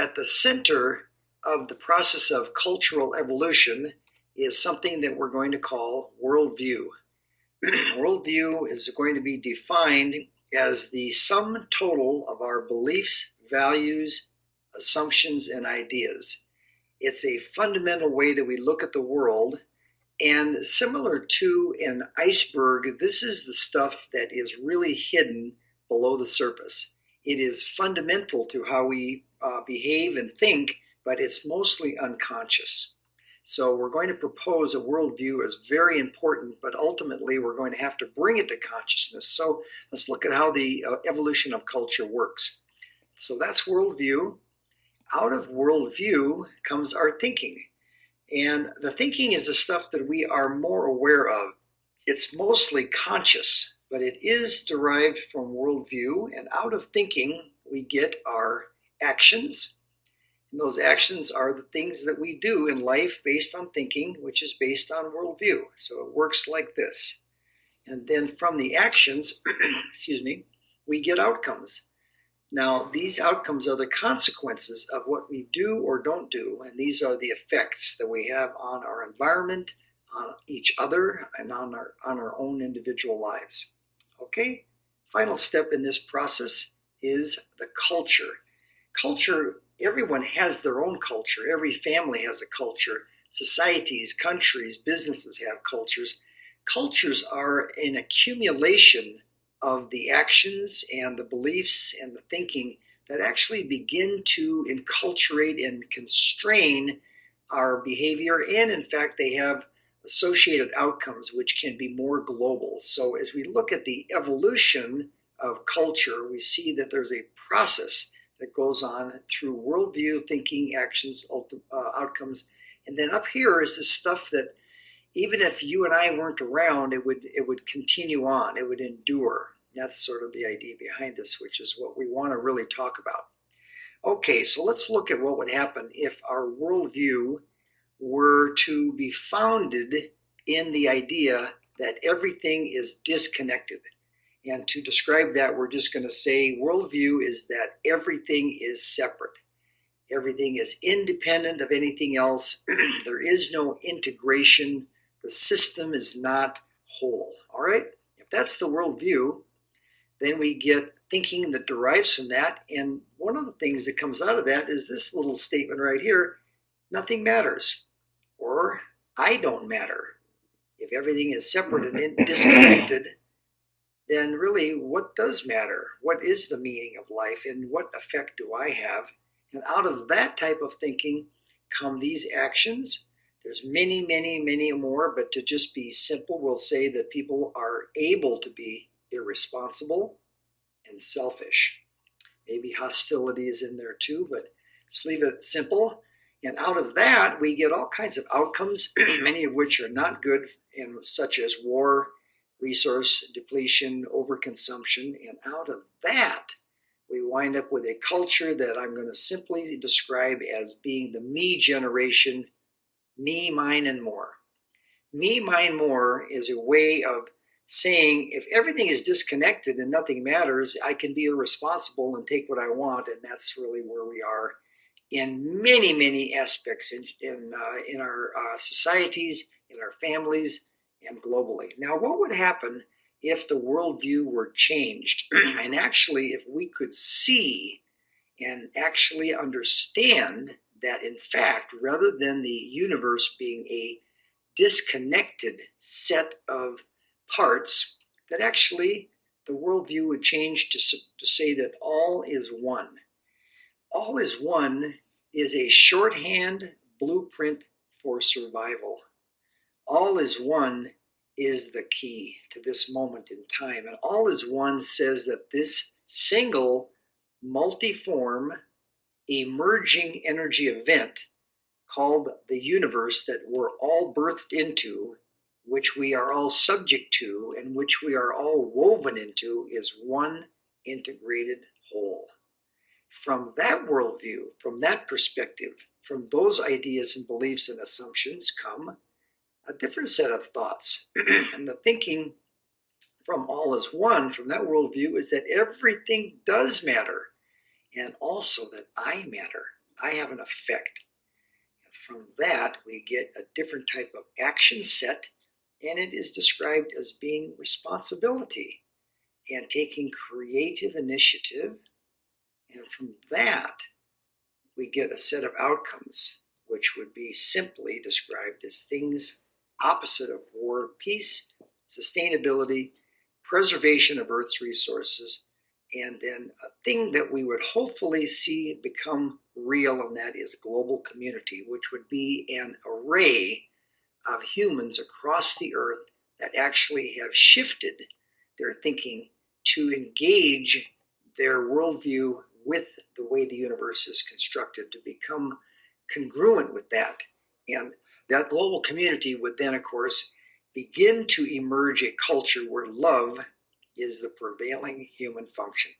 At the center of the process of cultural evolution is something that we're going to call worldview. Worldview is going to be defined as the sum total of our beliefs, values, assumptions, and ideas. It's a fundamental way that we look at the world, and similar to an iceberg, this is the stuff that is really hidden below the surface. It is fundamental to how we behave and think, but it's mostly unconscious. So we're going to propose a worldview as very important, but ultimately we're going to have to bring it to consciousness. So let's look at how the evolution of culture works. So that's worldview. Out of worldview comes our thinking. And the thinking is the stuff that we are more aware of. It's mostly conscious, but it is derived from worldview. And out of thinking, we get our actions. And those actions are the things that we do in life based on thinking, which is based on worldview. So it works like this. And then from the actions, we get outcomes. Now, these outcomes are the consequences of what we do or don't do, and these are the effects that we have on our environment, on each other, and on our own individual lives. Okay? Final step in this process is the culture. Culture, everyone has their own culture. Every family has a culture. Societies, countries, businesses have cultures. Cultures are an accumulation of the actions and the beliefs and the thinking that actually begin to enculturate and constrain our behavior. And in fact, they have associated outcomes which can be more global. So as we look at the evolution of culture, we see that there's a process that goes on through worldview, thinking, actions, outcomes. And then up here is the stuff that even if you and I weren't around, it would continue on, it would endure. That's sort of the idea behind this, which is what we want to really talk about. Okay, so let's look at what would happen if our worldview were to be founded in the idea that everything is disconnected. And to describe that, we're just going to say worldview is that everything is separate. Everything is independent of anything else. There is no integration. The system is not whole. All right? If that's the worldview, then we get thinking that derives from that. And one of the things that comes out of that is this little statement right here: nothing matters, or I don't matter. If everything is separate and disconnected, then really what does matter? What is the meaning of life, and what effect do I have? And out of that type of thinking come these actions. There's many, many, many more, but to just be simple, we'll say that people are able to be irresponsible and selfish. Maybe hostility is in there too, but let's leave it simple. And out of that, we get all kinds of outcomes, many of which are not good, such as war, resource depletion, overconsumption. And out of that, we wind up with a culture that I'm going to simply describe as being the me generation: me, mine, and more. Me, mine, more is a way of saying if everything is disconnected and nothing matters, I can be irresponsible and take what I want. And that's really where we are in many, many aspects in our societies, in our families, and globally. Now, what would happen if the worldview were changed? And actually, if we could see and actually understand that, in fact, rather than the universe being a disconnected set of parts, that actually the worldview would change to say that all is one. All is one is a shorthand blueprint for survival. All is one is the key to this moment in time. And all is one says that this single, multiform, emerging energy event called the universe that we're all birthed into, which we are all subject to, and which we are all woven into, is one integrated whole. From that worldview, from that perspective, from those ideas and beliefs and assumptions come a different set of thoughts. And the thinking from all is one, from that worldview, is that everything does matter, and also that I matter. I have an effect. And from that, we get a different type of action set, and it is described as being responsibility and taking creative initiative. And from that, we get a set of outcomes, which would be simply described as things opposite of war, peace, sustainability, preservation of Earth's resources, and then a thing that we would hopefully see become real, and that is global community, which would be an array of humans across the Earth that actually have shifted their thinking to engage their worldview with the way the universe is constructed, to become congruent with that. And that global community would then, of course, begin to emerge a culture where love is the prevailing human function.